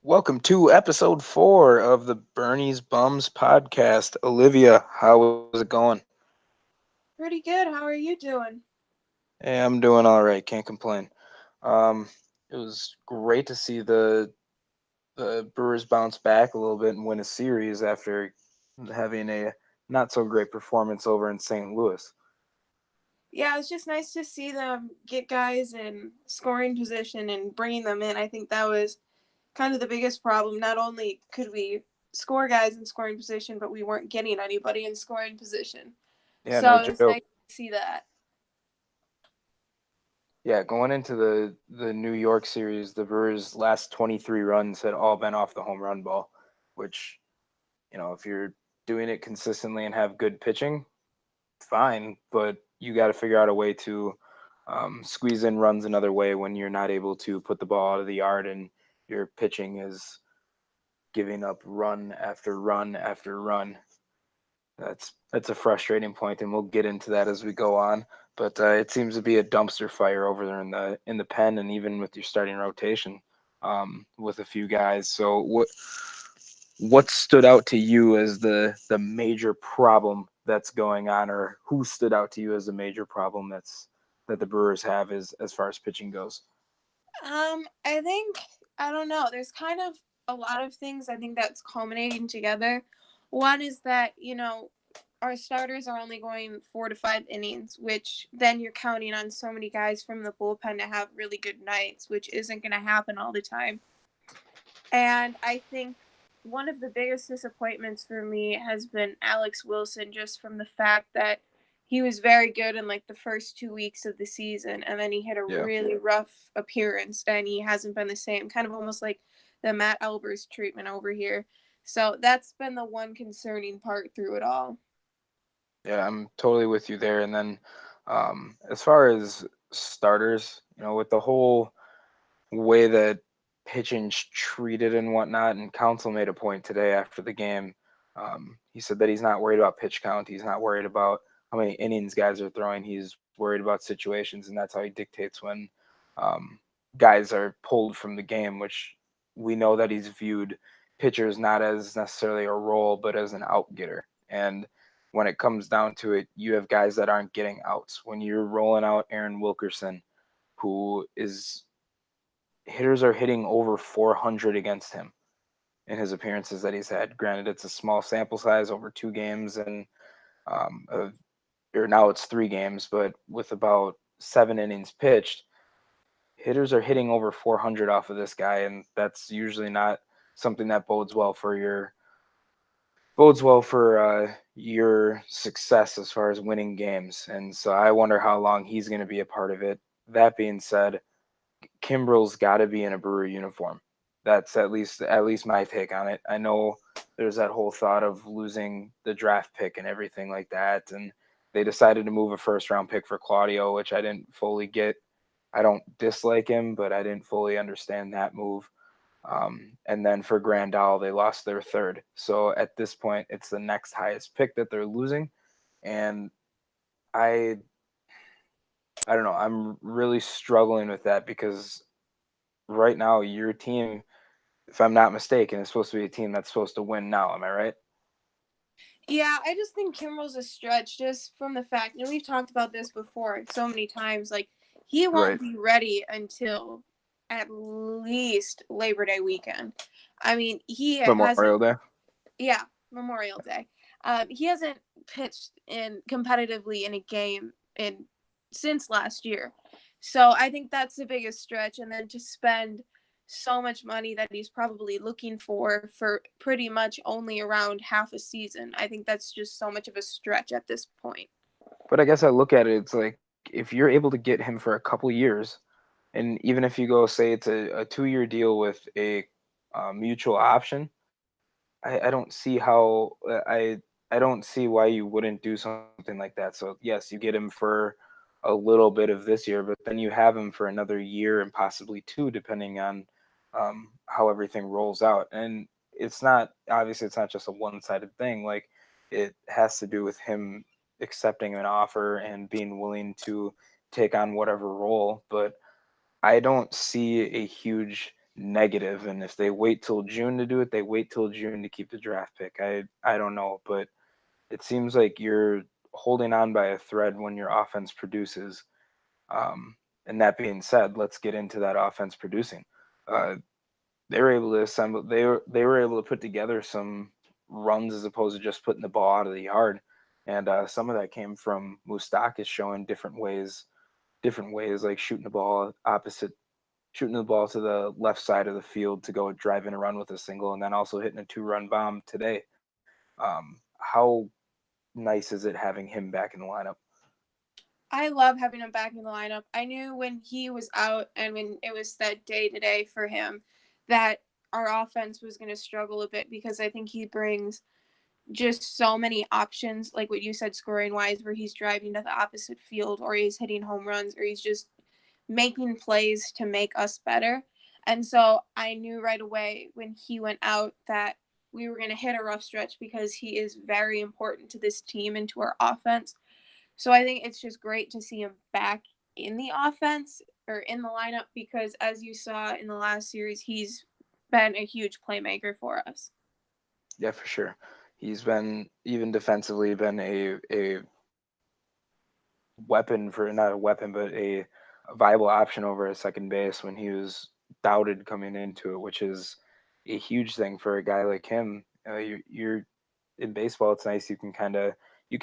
Welcome to episode 4 of the Bernie's Bums podcast. Olivia, how is it going? Pretty good. How are you doing? Hey, I'm doing all right. Can't complain. Um, it was great to see the Brewers bounce back a little bit and win a series after having a not so great performance over in St. Louis. Yeah, it's just nice to see them get guys in scoring position and bringing them in. I think that was kind of the biggest problem. Not only could we score guys in scoring position, but we weren't getting anybody in scoring position. Yeah, no So it was joke. nice to see that. Yeah, going into the New York series, the Brewers' last 23 runs had all been off the home run ball, which, if you're doing it consistently and have good pitching, fine, but you got to figure out a way to squeeze in runs another way when you're not able to put the ball out of the yard and your pitching is giving up run after run after run. That's a frustrating point, and we'll get into that as we go on. But it seems to be a dumpster fire over there in the pen, and even with your starting rotation, with a few guys. So what stood out to you as the major problem that's going on, or who stood out to you as a major problem that the Brewers have as far as pitching goes? I think I don't know. There's kind of a lot of things I think that's culminating together. One is that our starters are only going 4 to 5 innings, which then you're counting on so many guys from the bullpen to have really good nights, which isn't going to happen all the time. And I think one of the biggest disappointments for me has been Alex Wilson, just from the fact that he was very good in like the first 2 weeks of the season, and then he had a Yeah. really rough appearance, and he hasn't been the same. Kind of almost like the Matt Albers treatment over here. So that's been the one concerning part through it all. Yeah, I'm totally with you there. And then as far as starters, with the whole way that pitching's treated and whatnot, and Council made a point today after the game. He said that he's not worried about pitch count. He's not worried about how many innings guys are throwing. He's worried about situations, and that's how he dictates when um, guys are pulled from the game, which we know that he's viewed pitchers not as necessarily a role, but as an out getter. And when it comes down to it, you have guys that aren't getting outs. When you're rolling out Aaron Wilkerson, who is hitters are hitting over 400 against him in his appearances that he's had. Granted, it's a small sample size over 2 games, and or now it's 3 games, but with about 7 innings pitched, hitters are hitting over 400 off of this guy, and that's usually not something that bodes well for your success as far as winning games. And so I wonder how long he's going to be a part of it. That being said, Kimbrel's got to be in a Brewer uniform. That's at least my take on it. I know there's that whole thought of losing the draft pick and everything like that, and they decided to move a first round pick for Claudio, which I didn't fully get. I don't dislike him, but I didn't fully understand that move. And then for Grandal, they lost their third. So at this point, it's the next highest pick that they're losing, and I I don't know. I'm really struggling with that because right now your team, if I'm not mistaken, is supposed to be a team that's supposed to win now. Am I right? Yeah, I just think Kimbrel's a stretch just from the fact, we've talked about this before so many times. Like, he won't Right. be ready until at least Labor Day weekend. I mean, he hasn't, Memorial Day. yeah, Memorial Day. He hasn't pitched in competitively in a game in since last year. So I think that's the biggest stretch. And then to spend so much money that he's probably looking for pretty much only around half a season, I think that's just so much of a stretch at this point. But I guess I look at it, it's like if you're able to get him for a couple years, and even if you go say it's a 2 year deal with a mutual option, I don't see how I don't see why you wouldn't do something like that. So yes, you get him for a little bit of this year, but then you have him for another year and possibly two, depending on how everything rolls out. And it's not just a one sided thing. Like it has to do with him accepting an offer and being willing to take on whatever role. But I don't see a huge negative. And if they wait till June to do it, they wait till June to keep the draft pick. I don't know, but it seems like you're holding on by a thread when your offense produces. And that being said, let's get into that offense producing. Uh, they were able to assemble. They were able to put together some runs as opposed to just putting the ball out of the yard, and some of that came from Mustakis showing different ways like shooting the ball to the left side of the field to go drive in a run with a single, and then also hitting a two-run bomb today. How nice is it having him back in the lineup? I love having him back in the lineup. I knew when he was out and when it was that day today for him that our offense was going to struggle a bit because I think he brings just so many options, like what you said, scoring wise, where he's driving to the opposite field or he's hitting home runs or he's just making plays to make us better. And so I knew right away when he went out that we were going to hit a rough stretch because he is very important to this team and to our offense. So I think it's just great to see him back in the offense or in the lineup because, as you saw in the last series, he's been a huge playmaker for us. Yeah, for sure. He's been even defensively been a weapon for not a weapon, but a viable option over at second base when he was doubted coming into it, which is a huge thing for a guy like him. You're in baseball. It's nice you can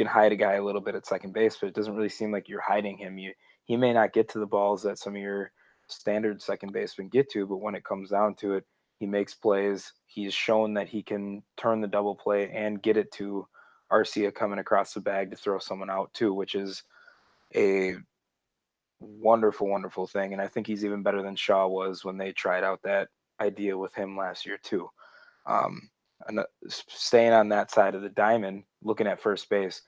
hide a guy a little bit at second base, but it doesn't really seem like you're hiding him. He may not get to the balls that some of your standard second basemen get to, but when it comes down to it, he makes plays. He's shown that he can turn the double play and get it to Arcia coming across the bag to throw someone out too, which is a wonderful, wonderful thing. And I think he's even better than Shaw was when they tried out that idea with him last year too. Um, Staying on that side of the diamond, looking at first base,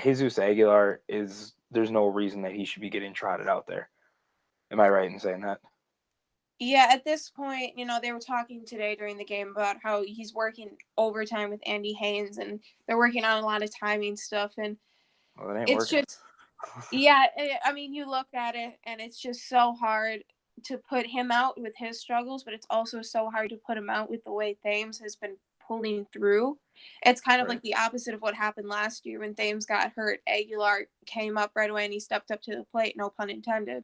Jesus Aguilar is there's no reason that he should be getting trotted out there. Am I right in saying that? Yeah, at this point, they were talking today during the game about how he's working overtime with Andy Haynes and they're working on a lot of timing stuff. And Well, it ain't it's working. just, yeah, I mean, you look at it and it's just so hard to put him out with his struggles, but it's also so hard to put him out with the way Thames has been pulling through. It's kind of Right. like the opposite of what happened last year when Thames got hurt. Aguilar came up right away and he stepped up to the plate, no pun intended.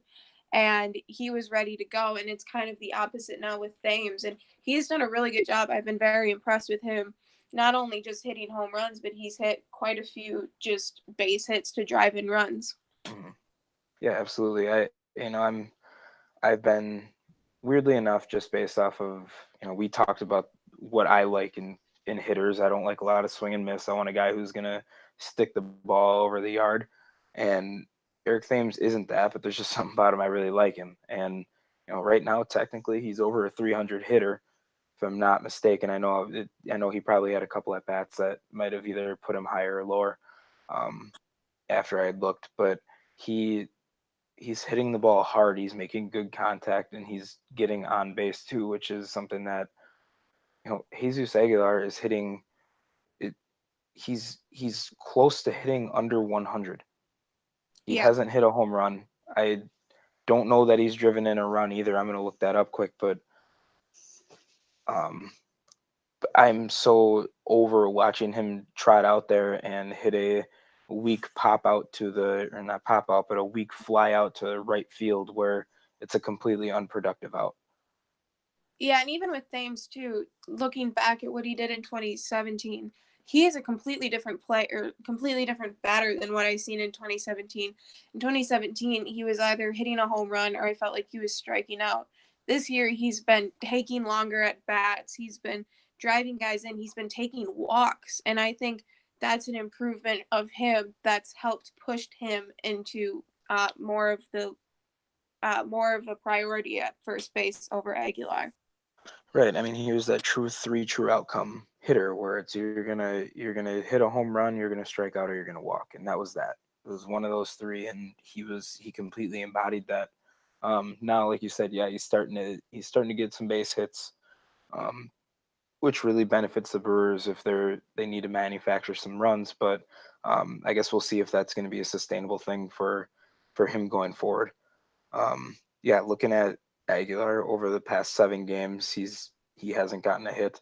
And he was ready to go. And it's kind of the opposite now with Thames. And he's done a really good job. I've been very impressed with him not only just hitting home runs, but he's hit quite a few just base hits to drive in runs. Mhm. Yeah, absolutely. I've been weirdly enough just based off of we talked about what I like in hitters. I don't like a lot of swing and miss. I want a guy who's gonna stick the ball over the yard, and Eric Thames isn't that, but there's just something about him I really like him. And right now technically he's over a 300 hitter, if I'm not mistaken. I know he probably had a couple at bats that might have either put him higher or lower um, after I had looked, but he he's hitting the ball hard. He's making good contact, and he's getting on base too, which is something that Jesus Aguilar is hitting. It, he's close to hitting under 100. He Yeah. hasn't hit a home run. I don't know that he's driven in a run either. I'm gonna look that up quick, um, but I'm so over watching him trot out there and hit a weak pop out to the or not pop out, but a weak fly out to right field where it's a completely unproductive out. Yeah, and even with Thames too, looking back at what he did in 2017, he is a completely different player, completely different batter than what I seen in 2017. In 2017, he was either hitting a home run or I felt like he was striking out. This year, he's been taking longer at bats. He's been driving guys in. He's been taking walks, and I think that's an improvement of him that's helped pushed him into more of a priority at first base over Aguilar. Right. I mean, he was that true three true outcome hitter where it's you're gonna hit a home run, you're gonna strike out, or you're gonna walk, and that was that. It was one of those three, and he completely embodied that. Now, like you said, yeah, he's starting to get some base hits, um, which really benefits the Brewers if they need to manufacture some runs. But I guess we'll see if that's going to be a sustainable thing for him going forward. Yeah, looking Aguilar over the past 7 games. He hasn't gotten a hit.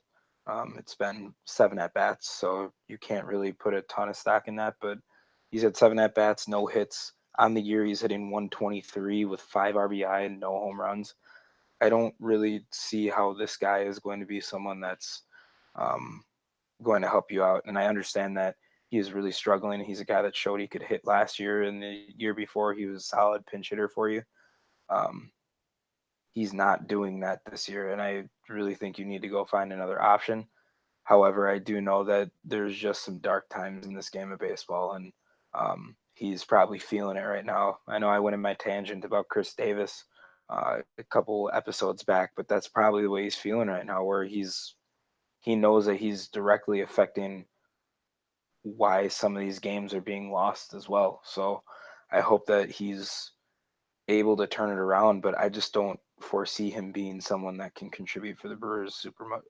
It's been 7 at bats, so you can't really put a ton of stock in that. But he's had 7 at bats, no hits on the year. He's hitting 123 with 5 RBI and no home runs. I don't really see how this guy is going to be someone that's um, going to help you out. And I understand that he is really struggling. He's a guy that showed he could hit last year, and the year before he was a solid pinch hitter for you. Um, he's not doing that this year, and I really think you need to go find another option. However, I do know that there's just some dark times in this game of baseball, and he's probably feeling it right now. I know I went in my tangent about Chris Davis a couple episodes back, but that's probably the way he's feeling right now, where he knows that he's directly affecting why some of these games are being lost as well. So I hope that he's able to turn it around, but I just don't foresee him being someone that can contribute for the Brewers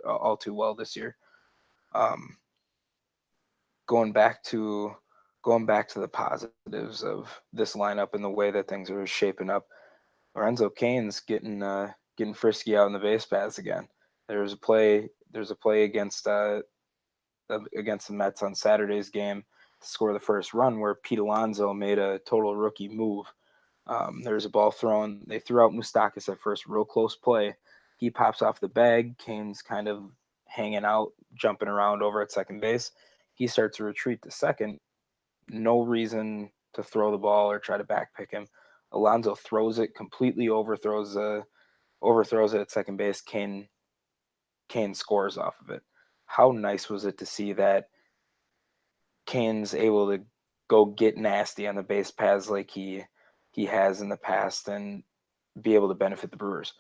all too well this year. Um, going back to going back to the positives of this lineup and the way that things are shaping up, Lorenzo Cain's getting frisky out in the base paths again. There was a play against the Mets on Saturday's game to score the first run where Pete Alonso made a total rookie move. There was a ball thrown. They threw out Mustakis at first, real close play. He pops off the bag. Kane's kind of hanging out, jumping around over at second base. He starts to retreat to second. No reason to throw the ball or try to backpick him. Alonso throws it completely, overthrows it at second base. Kane scores off of it. How nice was it to see that Kane's able to go get nasty on the base paths like he has in the past and be able to benefit the Brewers.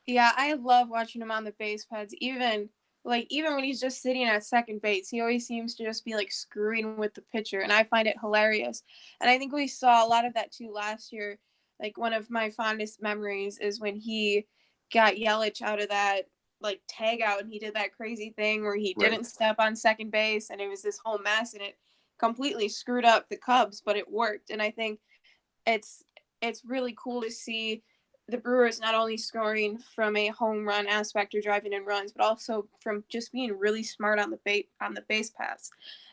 Yeah, I love watching him on the base pads. Even when he's just sitting at second base, he always seems to just be like screwing with the pitcher, and I find it hilarious. And I think we saw a lot of that too last year. Like one of my fondest memories is when he got Yelich out of that like tag out, and he did that crazy thing where he Right. didn't step on second base, and it was this whole mess, and it completely screwed up the Cubs, but it worked. And I think it's it's really cool to see the Brewers not only scoring from a home run aspect or driving in runs, but also from just being really smart on the base paths.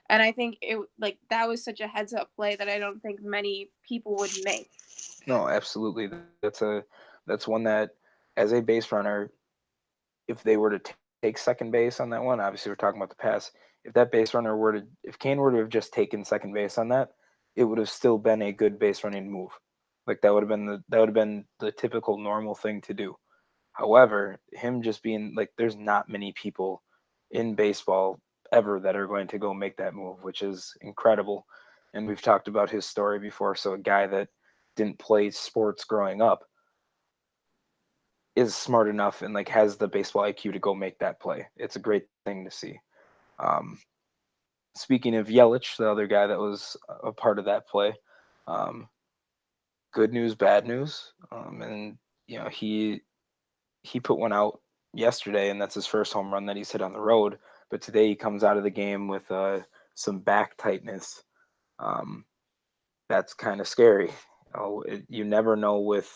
And I think it like that was such a heads up play that I don't think many people would make. No, absolutely. That's one that as a base runner, if they were to take second base on that one, obviously we're talking about the pass. If Kane were to have just taken second base on that, it would have still been a good base running move. Like that would have been the typical normal thing to do. However, him just being like, there's not many people in baseball ever that are going to go make that move, which is incredible. And we've talked about his story before. So a guy that didn't play sports growing up is smart enough and like has the baseball IQ to go make that play. It's a great thing to see. Um, Speaking of Yelich, the other guy that was a part of that play, um, good news, bad news, and you know he put one out yesterday, and that's his first home run that he's hit on the road. But today he comes out of the game with some back tightness. Um, that's kind of scary. You never know with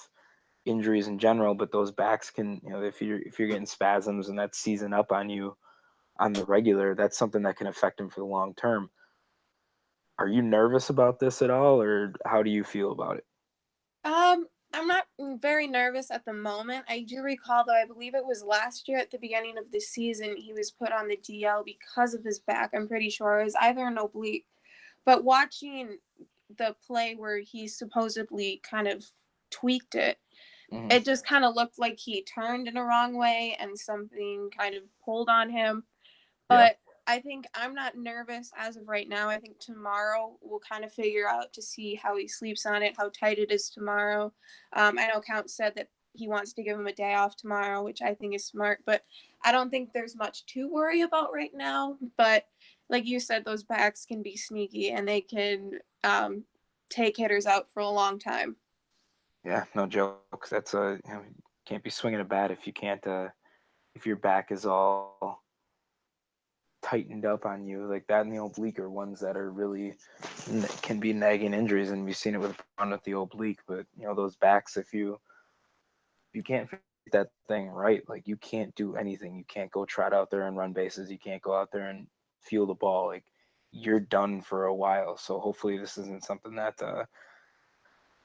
injuries in general, but those backs can, if you're getting spasms and that's seizing up on you on the regular, that's something that can affect him for the long term. Are you nervous about this at all, or how do you feel about it? I'm not very nervous at the moment. I do recall, though, I believe it was last year at the beginning of the season, he was put on the DL because of his back. I'm pretty sure it was either an oblique. But watching the play where he supposedly kind of tweaked it, Hmm. it just kind of looked like he turned in a wrong way and something kind of pulled on him. Yeah. But I think I'm not nervous as of right now. I think tomorrow we'll kind of figure out to see how he sleeps on it, how tight it is tomorrow. I know Count said that he wants to give him a day off tomorrow, which I think is smart, but I don't think there's much to worry about right now. But like you said, those backs can be sneaky and they can take hitters out for a long time. Yeah, no joke. That's can't be swinging a bat if you can't if your back is all tightened up on you like that. And the oblique are ones that are really can be nagging injuries, and we've seen it with Braun with the oblique. But those backs, If you can't figure that thing right, like you can't do anything. You can't go trot out there and run bases. You can't go out there and feel the ball. Like you're done for a while. So hopefully this isn't something that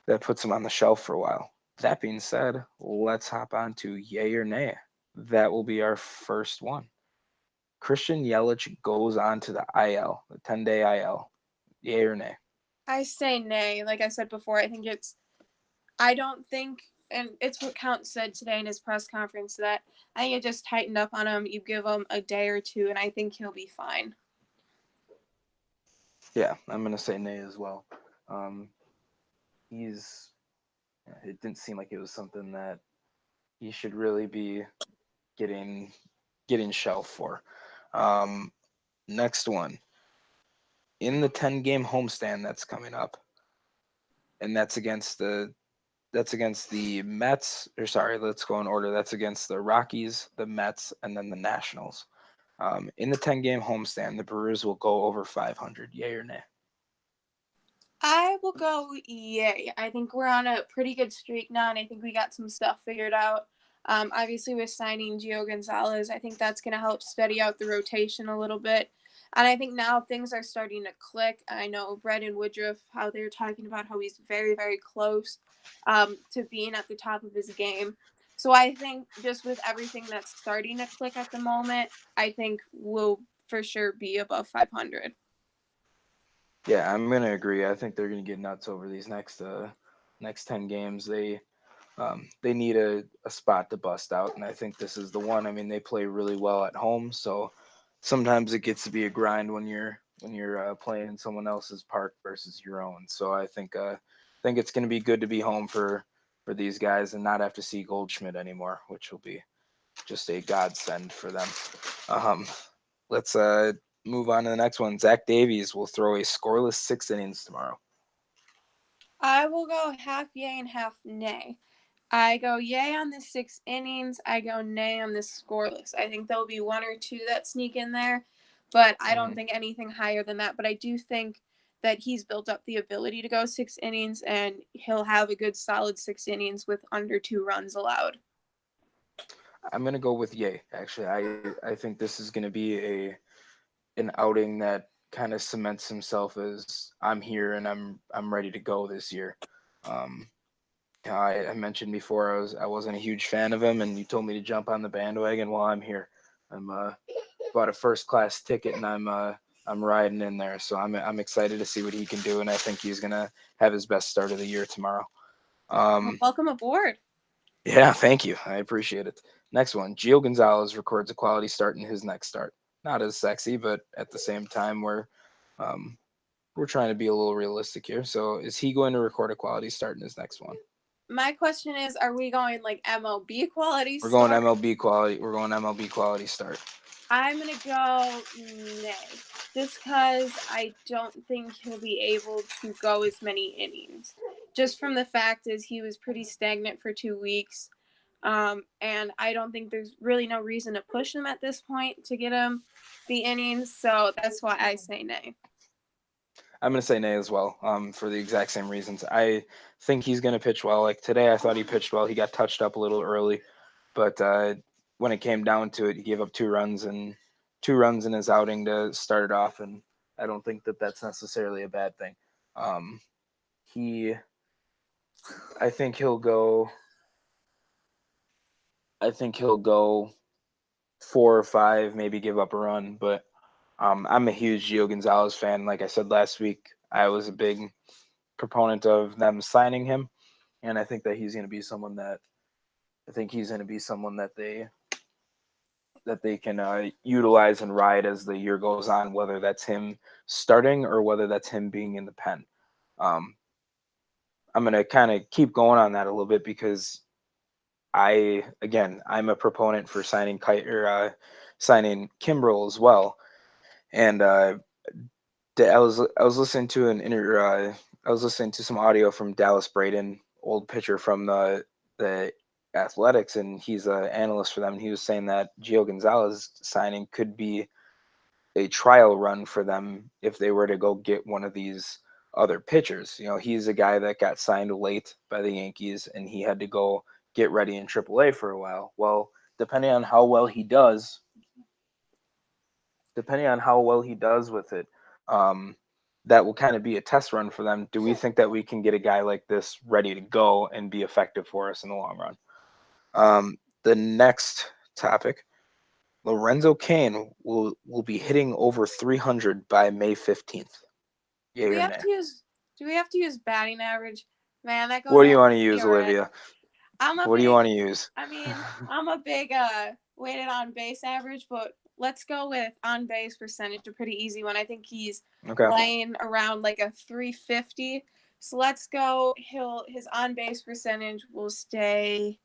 that puts him on the shelf for a while. That being said, let's hop on to yay or nay. That will be our first one. Christian Yelich goes on to the IL, the 10-day IL. Yay or nay? I say nay. Like I said before, I don't think, and it's what Count said today in his press conference, that I think it just tightened up on him. You give him a day or two, and I think he'll be fine. Yeah, I'm gonna say nay as well. Um, he's it didn't seem like it was something that he should really be getting getting shelved for. Um, next one in the 10-game homestand that's coming up, and that's against the Mets. Or sorry, let's go in order. That's against the Rockies, the Mets, and then the Nationals. In the 10-game homestand, the Brewers will go over 500. Yay or nay? I will go yay. I think we're on a pretty good streak now, and I think we got some stuff figured out. Obviously, with signing Gio Gonzalez, I think that's going to help steady out the rotation a little bit. And I think now things are starting to click. I know Brendan Woodruff, how they're talking about how he's very, very close to being at the top of his game. So I think just with everything that's starting to click at the moment, I think we'll for sure be above 500. Yeah, I'm gonna agree. I think they're gonna get nuts over these next 10 games. They need a spot to bust out, and I think this is the one. I mean, they play really well at home, so sometimes it gets to be a grind when you're playing in someone else's park versus your own. So I think it's gonna be good to be home for these guys and not have to see Goldschmidt anymore, which will be just a godsend for them. Um, let's move on to the next one. Zach Davies will throw a scoreless 6 innings tomorrow. I will go half yay and half nay. I go yay on the 6 innings. I go nay on the scoreless. I think there'll be one or two that sneak in there, but I don't Mhm. think anything higher than that. But I do think that he's built up the ability to go 6 innings, and he'll have a good solid 6 innings with under 2 runs allowed. I'm gonna go with yay. Actually, I think this is gonna be a an outing that kind of cements himself as I'm here and I'm ready to go this year. Um, I mentioned before I wasn't a huge fan of him, and you told me to jump on the bandwagon. Well, I'm here. I'm bought a first class ticket, and I'm riding in there. So I'm excited to see what he can do, and I think he's gonna have his best start of the year tomorrow. Well, Um, welcome aboard. yeah, thank you. I appreciate it. Next one, Gio Gonzalez records a quality start in his next start. Not as sexy, but at the same time, um, we're trying to be a little realistic here. So, is he going to record a quality start in his next one? My question is, are we going like MLB quality We're going start? MLB quality. We're going MLB quality start. I'm gonna go nay, just because I don't think he'll be able to go as many innings. Just from the fact is he was pretty stagnant for 2 weeks, and I don't think there's really no reason to push him at this point to get him the innings. So that's why I say nay. I'm going to say nay as well, for the exact same reasons. I think he's going to pitch well. Like today, I thought he pitched well. He got touched up a little early, but when it came down to it, he gave up 2 runs and 2 runs in his outing to start it off, and I don't think that that's necessarily a bad thing. Um, he, I think he'll go. I think he'll go 4 or 5, maybe give up a run, but I'm a huge Gio Gonzalez fan. Like I said last week, I was a big proponent of them signing him, and I think that he's going to be someone that I think he's going to be someone that they can utilize and ride as the year goes on, whether that's him starting or whether that's him being in the pen. Um, I'm going to kind of keep going on that a little bit because I'm a proponent for signing Kimbrel as well, and I was listening to I was listening to some audio from Dallas Braden, old pitcher from the Athletics, and he's an analyst for them. And he was saying that Gio Gonzalez signing could be a trial run for them if they were to go get one of these other pitchers. You know, he's a guy that got signed late by the Yankees, and he had to go get ready in AAA for a while. Well, depending on how well he does, depending on how well he does with it, um, that will kind of be a test run for them. Do we think that we can get a guy like this ready to go and be effective for us in the long run? The next topic, Lorenzo Kane will be hitting over 300 by May 15th. Do Yay we or have nay? to use do we have to use batting average? Man, that goes What a do you long want to way use, your end. Olivia? I'm a What do you big want to use? I mean, I'm a big weighted on base average, but let's go with on base percentage, a pretty easy one. I think he's Okay. laying around like a 350. So let's go. His on base percentage will stay.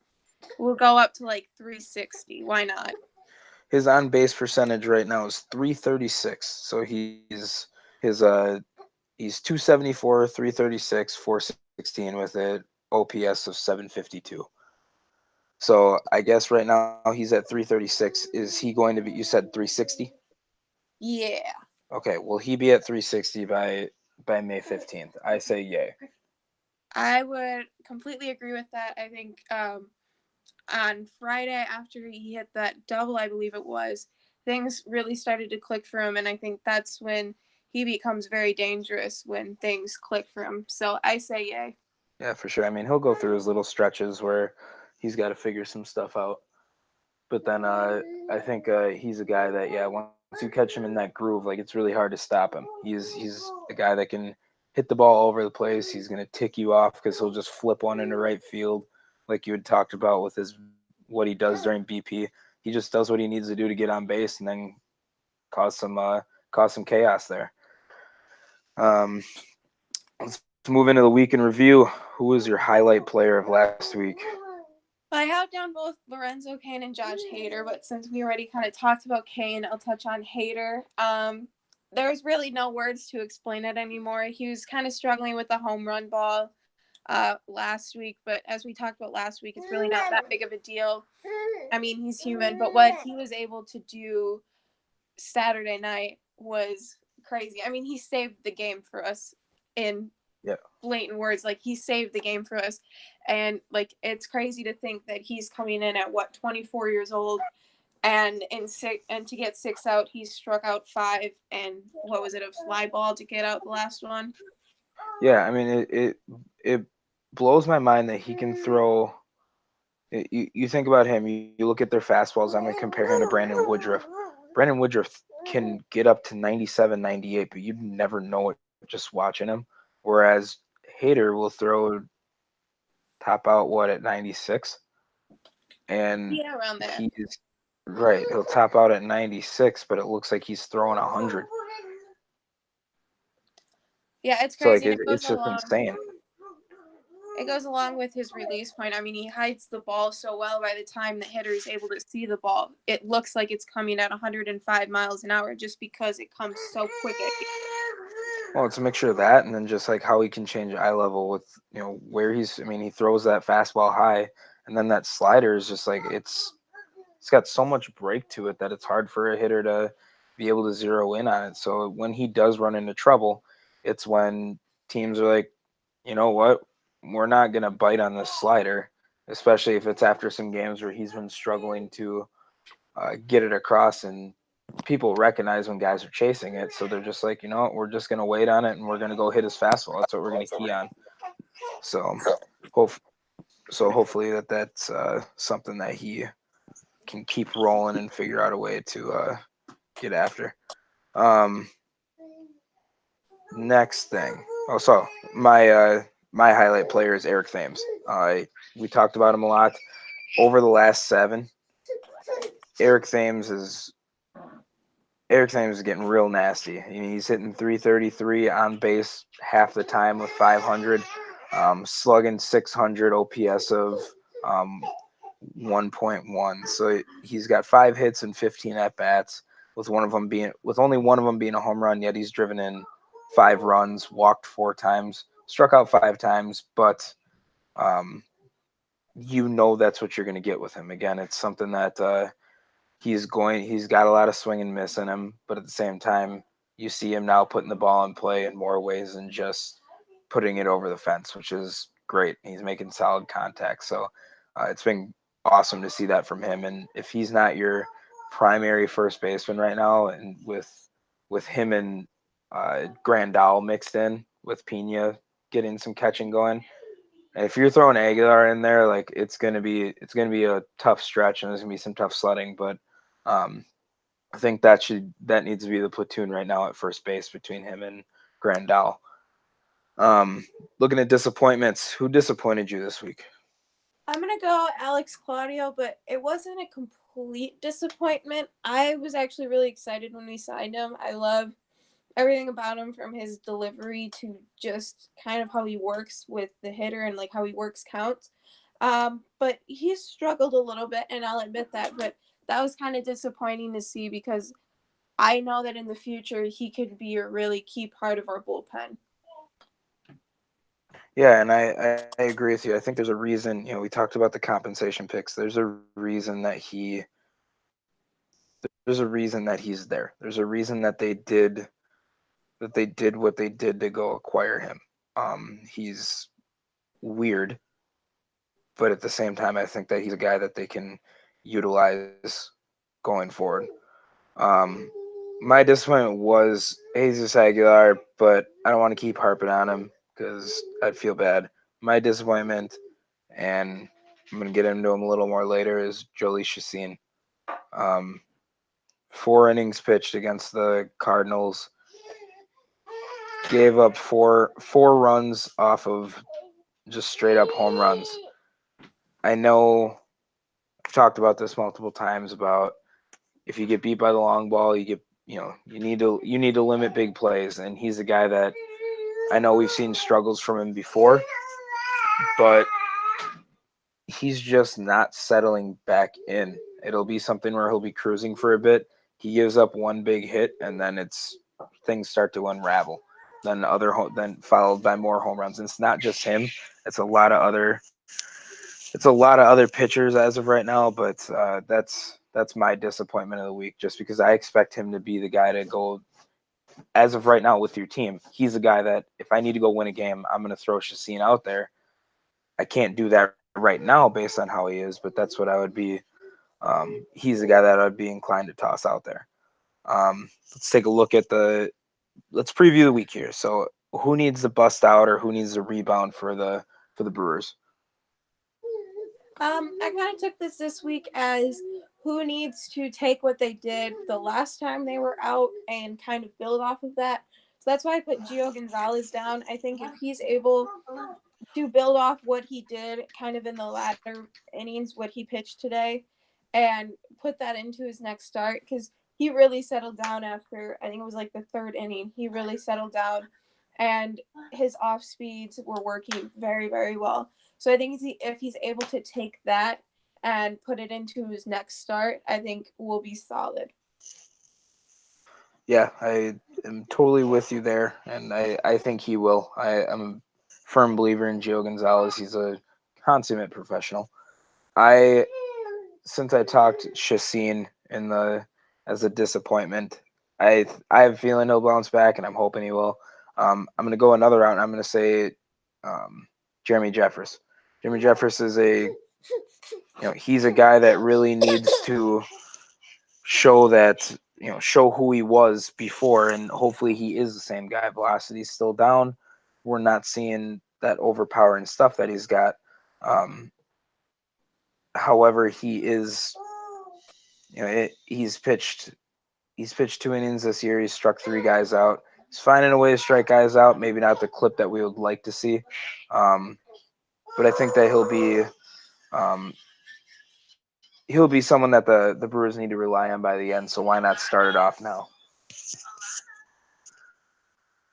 We'll go up to like 360. Why not? His on base percentage right now is 336. So he's 274, 336, 416 with it OPS of 752. So I guess right now he's at 336. Is he going to be? You said 360. Yeah, Okay. Will he be at 360 by May 15th? I say yay. I would completely agree with that. I think on Friday after he hit that double, I believe it was, things really started to click for him, and I think that's when he becomes very dangerous when things click for him. So I say yay. Yeah, for sure. I mean, he'll go through his little stretches where he's got to figure some stuff out. But then I think he's a guy that, yeah, once you catch him in that groove, like it's really hard to stop him. He's a guy that can hit the ball all over the place. He's gonna tick you off because he'll just flip one into right field, like you had talked about with his what he does during BP. He just does what he needs to do to get on base and then cause some uh, cause some chaos there. Um, let's move into the week in review. Who was your highlight player of last week? I have down both Lorenzo Kane and Josh Hader, but since we already kind of talked about Kane, I'll touch on Hader. There's really no words to explain it anymore. He was kind of struggling with the home run ball last week, but as we talked about last week, it's really not that big of a deal. I mean, he's human, but what he was able to do Saturday night was crazy. I mean, he saved the game for us in Yeah, blatant words. Like, he saved the game for us. And like, it's crazy to think that he's coming in at what, 24 years old, and to get six out, he struck out five, and what was it, a fly ball to get out the last one. yeah. I mean, it blows my mind that he can throw. You think about him. You look at their fastballs. I'm going to compare him to Brandon Woodruff. Brandon Woodruff can get up to 97, 98, but you never know it just watching him. Whereas Hader will throw top out what at 96, and Yeah, around there. he's right. He'll top out at 96, but it looks like he's throwing 100. Yeah, it's So like crazy, and it's just insane. it goes along with his release point. I mean, he hides the ball so well. By the time the hitter is able to see the ball, it looks like it's coming at 105 miles an hour just because it comes so quick at you. Well, it's a mixture of that, and then just like how he can change eye level with where he's. I mean, he throws that fastball high, and then that slider is just like it's got so much break to it that it's hard for a hitter to be able to zero in on it. So when he does run into trouble, it's when teams are like, you know what, we're not gonna bite on this slider, especially if it's after some games where he's been struggling to get it across and people recognize when guys are chasing it, so they're just like, we're just gonna wait on it and we're gonna go hit his fastball. That's what we're gonna key on. So, hope hopefully that's something that he can keep rolling and figure out a way to get after. Um, Next thing. Oh, so my highlight player is Eric Thames. We talked about him a lot over the last seven. Eric Thames is Eric Thames is getting real nasty. He's hitting 333 on base half the time with 500, slugging 600 OPS of um, 1.1. So he's got 5 hits and 15 at bats, with only one of them being a home run. Yet he's driven in 5 runs, walked 4 times, struck out 5 times. But um, that's what you're going to get with him. Again, it's something that he's got a lot of swing and miss in him, but at the same time, you see him now putting the ball in play in more ways than just putting it over the fence, which is great. He's making solid contact. So It's been awesome to see that from him. And if he's not your primary first baseman right now, and with him and Grandal mixed in with Pena getting some catching going, and if you're throwing Aguilar in there, like it's gonna be a tough stretch and there's gonna be some tough sledding. But um, I think that needs to be the platoon right now at first base between him and Grandal. Looking at disappointments, who disappointed you this week? I'm gonna go Alex Claudio, but it wasn't a complete disappointment. I was actually really excited when we signed him. I love everything about him, from his delivery to just kind of how he works with the hitter and like how he works counts. But he's struggled a little bit, and I'll admit that. But that was kind of disappointing to see, because I know that in the future he could be a really key part of our bullpen. Yeah, and I agree with you. I think there's a reason. We talked about the compensation picks. There's a reason there's a reason that he's there. There's a reason that they did what they did to go acquire him. He's weird, but at the same time, I think that he's a guy that they can utilize going forward. Um, my disappointment was Jesus Aguilar, but I don't want to keep harping on him because I'd feel bad. My disappointment, and I'm going to get into him a little more later, is Jolie Chassin. Um, 4 innings pitched against the Cardinals, gave up four runs off of just straight up home runs. I know I've talked about this multiple times about if you get beat by the long ball, you need to limit big plays, and he's a guy that I know we've seen struggles from him before, but he's just not settling back in. It'll be something where he'll be cruising for a bit. He gives up one big hit, and then things start to unravel. Then followed by more home runs. And it's not just him. It's a lot of other. It's a lot of other pitchers as of right now. But that's my disappointment of the week, just because I expect him to be the guy to go as of right now with your team. He's a guy that if I need to go win a game, I'm going to throw Chassin out there. I can't do that right now based on how he is, but that's what I would be. He's the guy that I'd be inclined to toss out there. Let's take a look at let's preview the week here. So who needs to bust out or who needs to rebound for the Brewers? I kind of took this week as who needs to take what they did the last time they were out and kind of build off of that. So that's why I put Gio Gonzalez down. I think if he's able to build off what he did kind of in the latter innings, what he pitched today, and put that into his next start, because he really settled down after, I think it was like the third inning. He really settled down, and his off speeds were working very, very well. So I think if he's able to take that and put it into his next start, I think we'll be solid. Yeah, I am totally with you there, and I think he will. I'm a firm believer in Gio Gonzalez. He's a consummate professional. I since I talked Chassin in the as a disappointment, I have a feeling he'll bounce back, and I'm hoping he will. I'm gonna go another route. And I'm gonna say Jeremy Jeffress. Jeremy Jeffress is he's a guy that really needs to show who he was before, and hopefully he is the same guy. Velocity's still down. We're not seeing that overpowering stuff that he's got. Um, However, he is he's pitched 2 innings this year. He's struck 3 guys out. He's finding a way to strike guys out. Maybe not the clip that we would like to see, um, but I think that um, he'll be someone that the Brewers need to rely on by the end. So why not start it off now?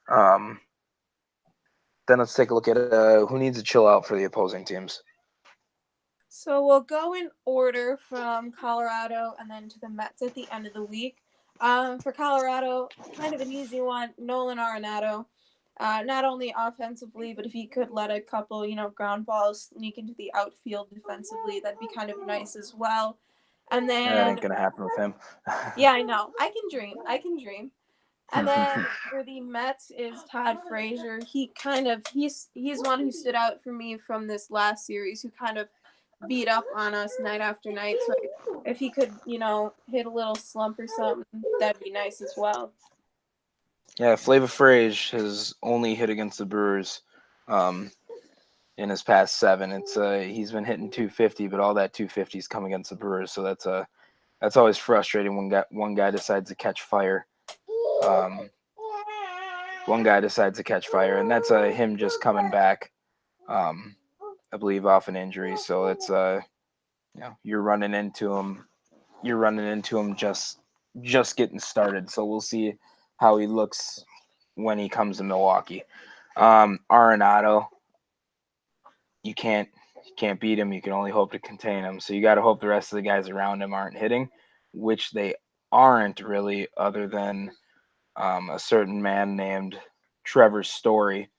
Um, then let's take a look at who needs to chill out for the opposing teams. So we'll go in order from Colorado and then to the Mets at the end of the week. For Colorado, kind of an easy one, Nolan Arenado. Not only offensively, but if he could let a couple, ground balls sneak into the outfield defensively, that'd be kind of nice as well. And That ain't then, gonna happen with him. yeah, I know. I can dream. I can dream. And then for the Mets is Todd Frazier. He's one who stood out for me from this last series, who kind of beat up on us night after night. So if he could, hit a little slump or something, that'd be nice as well. Yeah, Flava Frage has only hit against the Brewers um, in his past seven. It's he's been hitting 250, but all that 250's come against the Brewers, so that's always frustrating when one guy decides to catch fire. Um, One guy decides to catch fire, and that's him just coming back. Um, I believe off an injury, so it's you're running into him. You're running into him just getting started. So we'll see how he looks when he comes to Milwaukee. Arenado, you can't beat him. You can only hope to contain him. So you got to hope the rest of the guys around him aren't hitting, which they aren't really, other than a certain man named Trevor Story,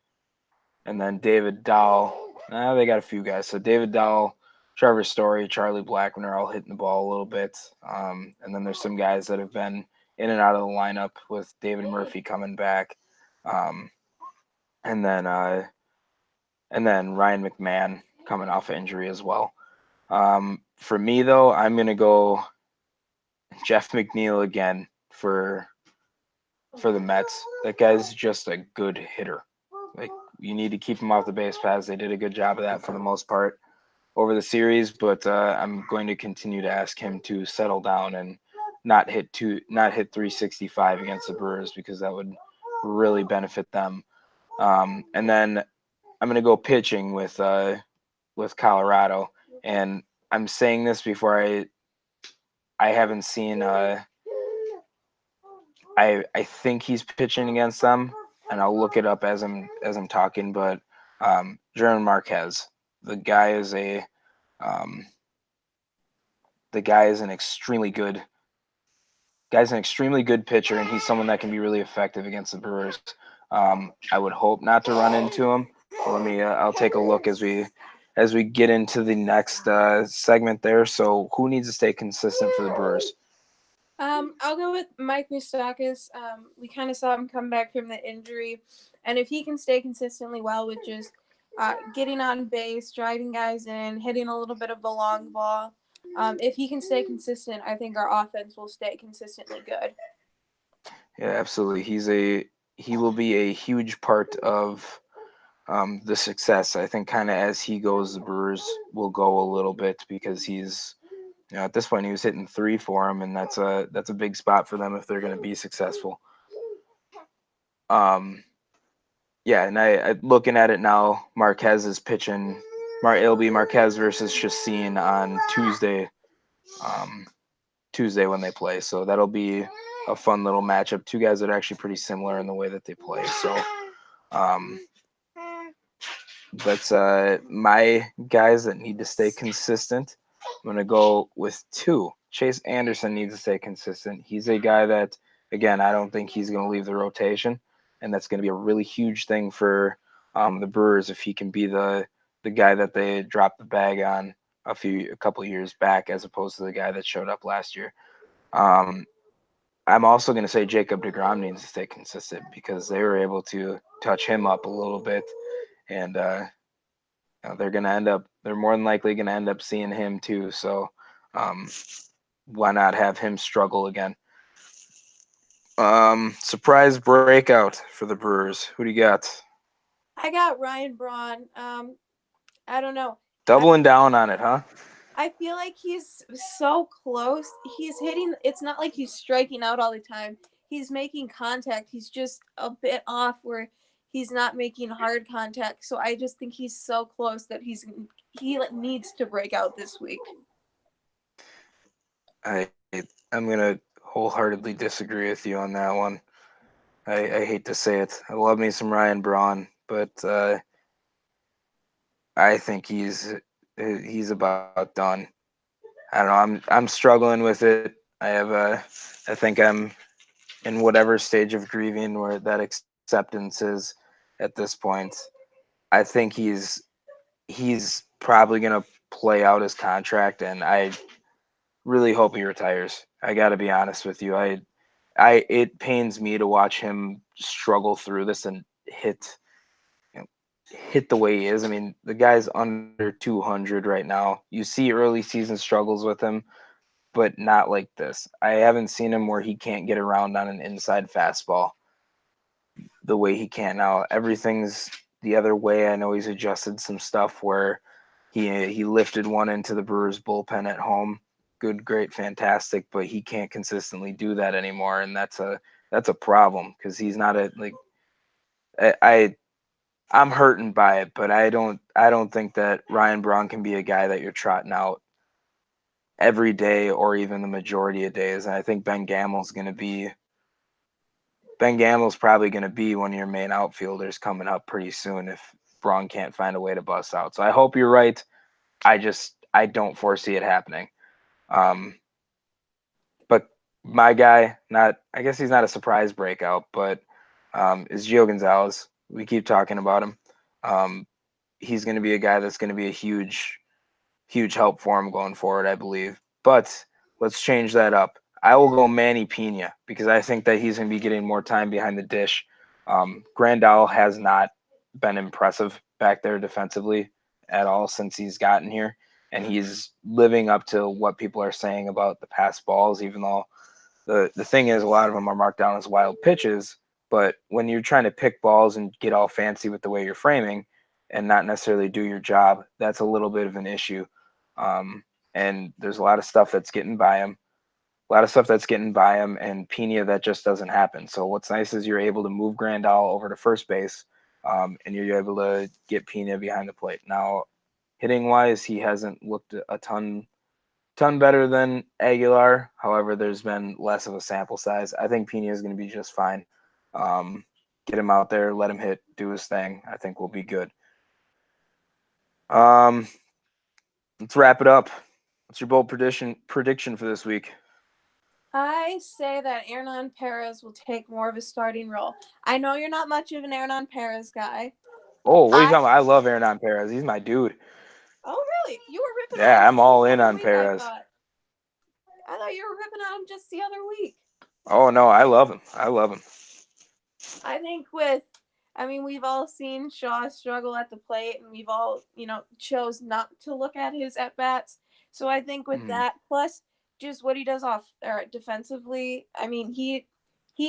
and then David Dahl. They got a few guys. So David Dahl, Trevor Story, Charlie Blackman are all hitting the ball a little bit. And then there's some guys that have been in and out of the lineup with David Murphy coming back. Um, and then Ryan McMahon coming off injury as well. For me though, I'm gonna go Jeff McNeil again for the Mets. That guy's just a good hitter. Like, you need to keep him off the base paths. They did a good job of that for the most part over the series, but I'm going to continue to ask him to settle down and not hit 365 against the Brewers, because that would really benefit them. And then I'm going to go pitching with Colorado, and I'm saying this before I haven't seen I think he's pitching against them, and I'll look it up as I'm talking. But German Marquez, the guy is a um, the guy's an extremely good pitcher, and he's someone that can be really effective against the Brewers. I would hope not to run into him. Let me. I'll take a look as we get into the next segment there. So who needs to stay consistent for the Brewers? I'll go with Mike Moustakas. We kind of saw him come back from the injury, and if he can stay consistently well with just getting on base, driving guys in, hitting a little bit of the long ball, if he can stay consistent, I think our offense will stay consistently good. Yeah, absolutely. He will be a huge part of the success. I think kind of as he goes, the Brewers will go a little bit, because he's at this point he was hitting three for him, and that's a big spot for them if they're going to be successful. Um, yeah, and I looking at it now, Marquez is pitching. It'll be Marquez versus Chacin on Tuesday. Um, Tuesday when they play, so that'll be a fun little matchup. Two guys that are actually pretty similar in the way that they play. So um, that's my guys that need to stay consistent. I'm gonna go with two. Chase Anderson needs to stay consistent. He's a guy that, again, I don't think he's gonna leave the rotation, and that's gonna be a really huge thing for the Brewers if he can be the guy that they dropped the bag on a couple of years back, as opposed to the guy that showed up last year. Um, I'm also going to say Jacob DeGrom needs to stay consistent, because they were able to touch him up a little bit, and they're more than likely going to end up seeing him too. So um, why not have him struggle again? Surprise breakout for the Brewers. Who do you got? I got Ryan Braun. I don't know. I Doubling down on it, huh? I feel like he's so close. He's hitting. It's not like he's striking out all the time. He's making contact. He's just a bit off where he's not making hard contact. So I just think he's so close that he needs to break out this week. I'm gonna wholeheartedly disagree with you on that one. I hate to say it. I love me some Ryan Braun, but I think he's about done. I don't know. I'm struggling with it. I think I'm in whatever stage of grieving where that acceptance is at this point. I think he's probably gonna play out his contract, and I really hope he retires. I got to be honest with you. It pains me to watch him struggle through this and hit hit the way he is. I mean, the guy's under 200 right now. You see early season struggles with him, but not like this. I haven't seen him where he can't get around on an inside fastball the way he can now. Everything's the other way. I know he's adjusted some stuff where he lifted one into the Brewers bullpen at home. Good, great, fantastic, but he can't consistently do that anymore, and that's a problem because he's not a like I I'm hurting by it, but I don't think that Ryan Braun can be a guy that you're trotting out every day or even the majority of days. And I think Ben Gamel's probably going to be one of your main outfielders coming up pretty soon if Braun can't find a way to bust out. So I hope you're right. I don't foresee it happening. Um, but my guy, not I guess he's not a surprise breakout, but is Gio Gonzalez. We keep talking about him. Um, he's going to be a guy that's going to be a huge help for him going forward, I believe. But let's change that up. I will go Manny Pena because I think that he's going to be getting more time behind the dish. Grandal has not been impressive back there defensively at all since he's gotten here, and he's living up to what people are saying about the pass balls, even though the thing is a lot of them are marked down as wild pitches. But when you're trying to pick balls and get all fancy with the way you're framing and not necessarily do your job, that's a little bit of an issue. And there's a lot of stuff that's getting by him, and Pena that just doesn't happen. So what's nice is you're able to move Grandal over to first base, and you're able to get Pena behind the plate. Now, hitting wise, he hasn't looked a ton better than Aguilar. However, there's been less of a sample size. I think Pena is going to be just fine. Get him out there, let him hit, do his thing. I think we'll be good. Um, let's wrap it up. What's your bold prediction for this week? I say that Hernan Perez will take more of a starting role. I know you're not much of an Hernan Perez guy. Oh, what are you I talking about? I love Hernan Perez. He's my dude. Oh really? You were ripping on him Yeah, I'm just the all in other on week, I Perez. thought. I thought you were ripping on him just the other week. Oh no, I love him. I love him. I think with I mean, we've all seen Shaw struggle at the plate and we've all, chose not to look at his at bats. So I think with Mhm. that plus just what he does off or defensively, I mean, he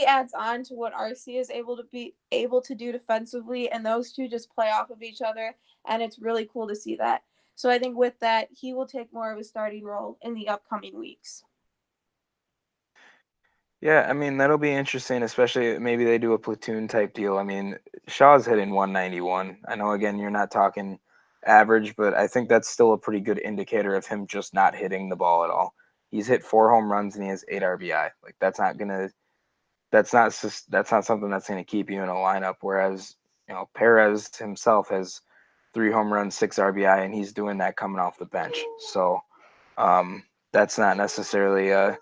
adds on to what RC is able to do defensively and those two just play off of each other and it's really cool to see that. So I think with that, he will take more of a starting role in the upcoming weeks. Yeah, I mean that'll be interesting, especially maybe they do a platoon type deal. I mean, Shaw's hitting 191. I know again you're not talking average, but I think that's still a pretty good indicator of him just not hitting the ball at all. He's hit 4 home runs and he has 8 RBI. Like that's not something that's gonna keep you in a lineup. Whereas Perez himself has 3 home runs, 6 RBI, and he's doing that coming off the bench. So um, that's not necessarily a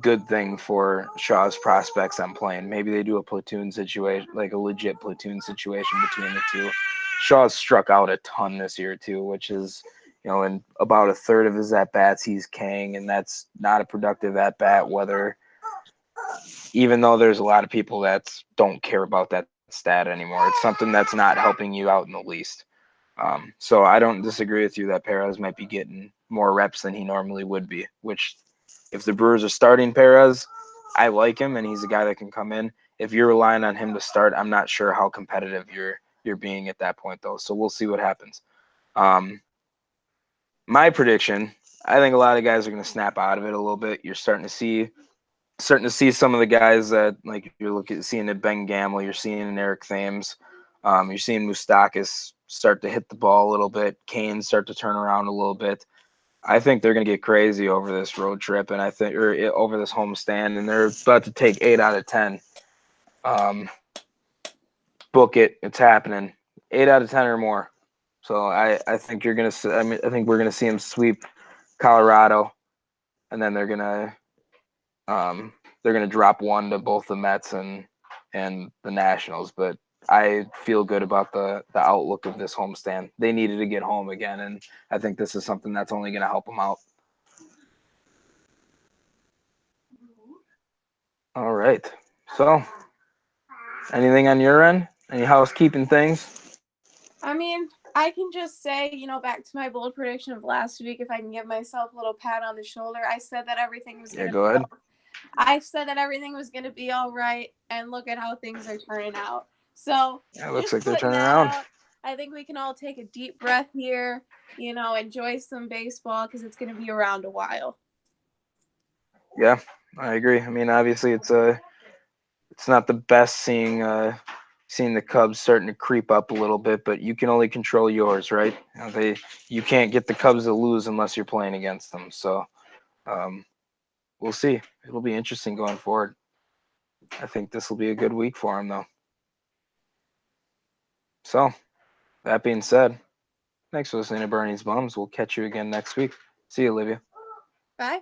good thing for Shaw's prospects on playing. Maybe they do a platoon situation, like a legit platoon situation between the two. Shaw's struck out a ton this year too, which is in about a third of his at bats he's Kang, and that's not a productive at bat. Whether even though there's a lot of people that don't care about that stat anymore, it's something that's not helping you out in the least. So I don't disagree with you that Perez might be getting more reps than he normally would be. Which, if the Brewers are starting Perez, I like him and he's a guy that can come in. If you're relying on him to start, I'm not sure how competitive you're being at that point though. So we'll see what happens. Um, my prediction, I think a lot of guys are going to snap out of it a little bit. You're starting to see some of the guys that like seeing in Ben Gamble, you're seeing in Eric Thames, you're seeing Mustakis start to hit the ball a little bit, Kane start to turn around a little bit. I think they're going to get crazy over this road trip, and I think or over this home stand, and they're about to take 8 out of 10. Um, Book it, it's happening. 8 out of 10 or more. So I think you're gonna. I think we're gonna see them sweep Colorado, and then um, they're going to drop one to both the Mets and the Nationals. But I feel good about the outlook of this homestand. They needed to get home again, and I think this is something that's only going to help them out. All right. So, anything on your end? Any housekeeping things? I mean, I can just say, back to my bold prediction of last week, if I can give myself a little pat on the shoulder, I said that everything was Yeah, gonna go be ahead. I said that everything was gonna be all right, and look at how things are turning out. So Yeah, it looks just like they're putting turning that around. out, I think we can all take a deep breath here, enjoy some baseball because it's gonna be around a while. Yeah, I agree. I mean, obviously, it's not the best seeing the Cubs starting to creep up a little bit, but you can only control yours, right? You can't get the Cubs to lose unless you're playing against them. So um, we'll see. It'll be interesting going forward. I think this will be a good week for them, though. So that being said, thanks for listening to Bernie's Bums. We'll catch you again next week. See you, Olivia. Bye.